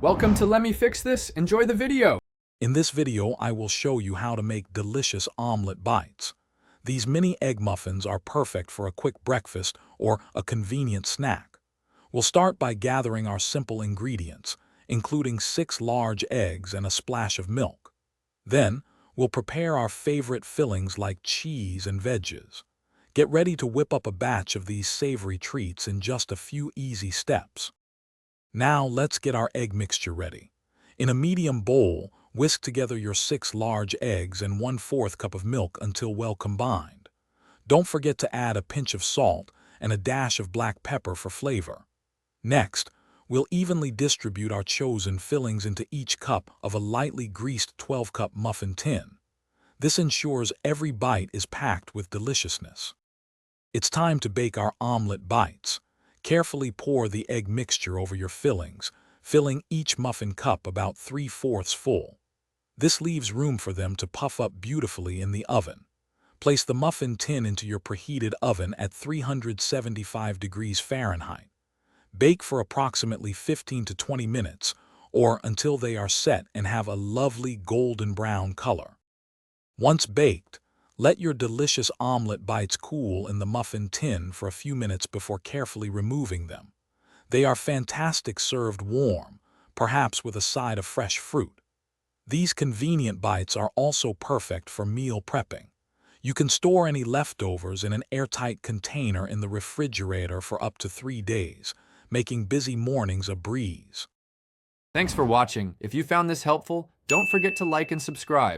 Welcome to Let Me Fix This. Enjoy the video. In this video, I will show you how to make delicious omelet bites. These mini egg muffins are perfect for a quick breakfast or a convenient snack. We'll start by gathering our simple ingredients, including 6 large eggs and a splash of milk. Then, we'll prepare our favorite fillings like cheese and veggies. Get ready to whip up a batch of these savory treats in just a few easy steps. Now let's get our egg mixture ready. In a medium bowl, whisk together your 6 large eggs and 1/4 cup of milk until well combined. Don't forget to add a pinch of salt and a dash of black pepper for flavor. Next, we'll evenly distribute our chosen fillings into each cup of a lightly greased 12-cup muffin tin. This ensures every bite is packed with deliciousness. It's time to bake our omelet bites. Carefully pour the egg mixture over your fillings, filling each muffin cup about 3/4 full. This leaves room for them to puff up beautifully in the oven. Place the muffin tin into your preheated oven at 375 degrees Fahrenheit. Bake for approximately 15 to 20 minutes, or until they are set and have a lovely golden brown color. Once baked, let your delicious omelet bites cool in the muffin tin for a few minutes before carefully removing them. They are fantastic served warm, perhaps with a side of fresh fruit. These convenient bites are also perfect for meal prepping. You can store any leftovers in an airtight container in the refrigerator for up to 3 days, making busy mornings a breeze. Thanks for watching. If you found this helpful, don't forget to like and subscribe.